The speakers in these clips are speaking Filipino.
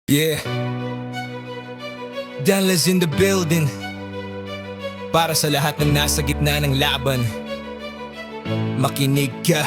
Yeah, Dallas in the building. Para sa lahat ng nasa gitna ng laban, makinig ka.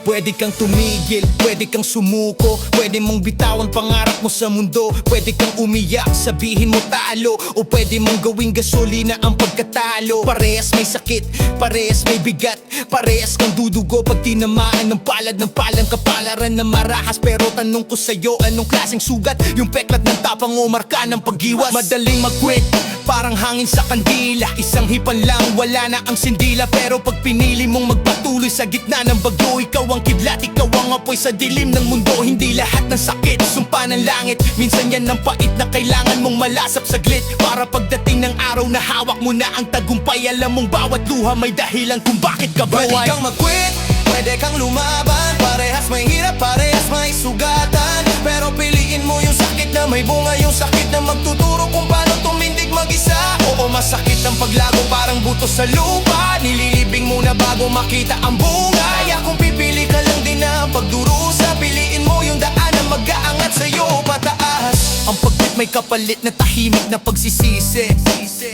Pwede kang tumigil, pwede kang sumuko, pwede mong bitawan pangarap mo sa mundo. Pwede kang umiyak, sabihin mo talo, o pwede mong gawing gasolina ang pagkatalo. Parehas may sakit, parehas may bigat, parehas kang dudugo pag tinamaan ng palad ng palang kapalaran na marahas. Pero tanong ko sa'yo, anong klaseng sugat? Yung peklat ng tapang o marka ng pag-iwas? Madaling mag-quit, parang hangin sa kandila. Isang hipan lang, wala na ang sindila. Pero pag pinili mong magpatuloy sa gitna ng bagyo, ikaw ang kidlat, ikaw ang apoy sa dilim ng mundo. Hindi lahat ng sakit, sumpa ng langit. Minsan yan ang pait na kailangan mong malasap saglit, para pagdating ng araw na hawak mo na ang tagumpay. Alam mong bawat luha may dahilan kung bakit ka buhay. Pwede kang mag-quit, pwede kang lumaban. Parehas may hirap, parehas may sugatan. Pero piliin mo yung sakit na may bunga, yung sakit na magtuturo kung paano tumindig mag-isa. Oo, masakit ang paglago, parang buto sa lupa. Nililibing muna bago makita ang bunga. Kaya kung pipili ka lang din na pagdurusa, piliin mo yung daan na mag-aangat sa'yo pataas. Ang pagquit may kapalit na tahimik na pagsisisi.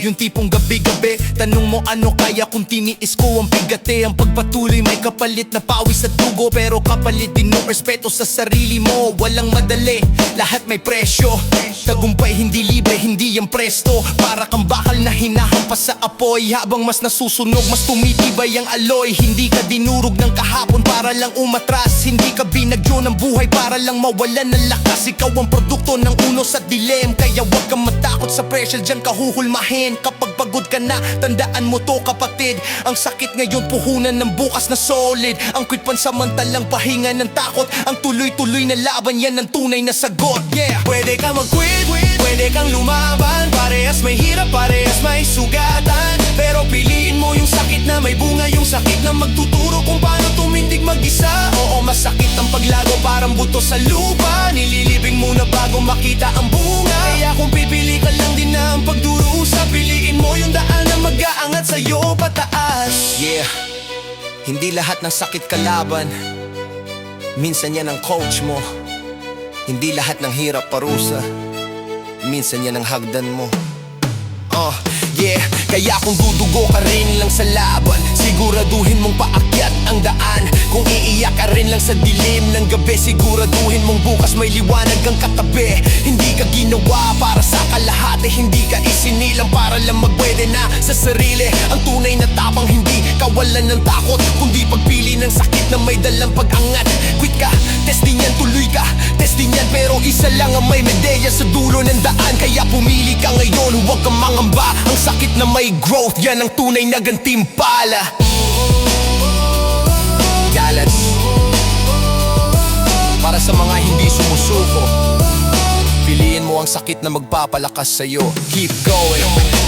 Yung tipong gabi-gabi, tanong mo ano kaya kung tiniis ko ang bigate. Ang pagpatuloy may kapalit na pawis at dugo, pero kapalit din ng respeto sa sarili mo. Walang madali, lahat may presyo. Tagumpay hindi libre, hindi yan presto. Para kang bakal na hinahampas sa apoy. Habang mas nasusunog, mas tumitibay ang aloy. Hindi ka dinurog ng kahapon para lang umatras. Hindi ka binagyo ng buhay para lang mawalan ng lakas. Ikaw ang produkto ng unos at dilim, kaya wag kang matakot sa pressure, dyan ka huhulmahin. Kapag pagod ka na, tandaan mo to kapatid. Ang sakit ngayon, puhunan ng bukas na solid. Ang quit pansamantalang pahinga ng takot. Ang tuloy-tuloy na laban, yan ang tunay na sagot. Yeah! Pwede kang mag-quit, pwede kang lumaban. Parehas may hirap, parehas may sugatan. Pero piliin mo yung sakit na may bunga, yung sakit na magtuturo kung paano tumindig mag-isa. Oo, masakit ang paglago, parang buto sa lupa. Nililibing muna bago makita ang bunga. Kaya kung pipili ka lang din na ang pagdurusa, piliin mo yung daan na mag-aangat sa'yo pataas. Yeah, hindi lahat ng sakit kalaban, minsan yan ang coach mo. Hindi lahat ng hirap parusa, minsan yan ang hagdan mo. Yeah, kaya kung dudugo ka rin lang sa laban, siguraduhin mong paakyat ang daan. Kung iiyak ka rin lang sa dilim ng gabi, siguraduhin mong bukas may liwanag ang katabi. Hindi ka ginawa para sa kalahati, hindi ka isinilang para lang magpwede na sa sarili. Ang tunay na tapang hindi kawalan ng takot, kundi pagpili ng sakit na may dalang pag-angat. Quit ka, test din yan, tuloy ka, test din yan. Pero isa lang ang may medeya sa dulo ng daan. Kaya pumili ka ngayon, huwag kang mangamba. Ang sakit na may growth, yan ang tunay na gantimpala. Dallas, para sa mga hindi sumusuko, piliin mo ang sakit na magpapalakas sa'yo. Keep going.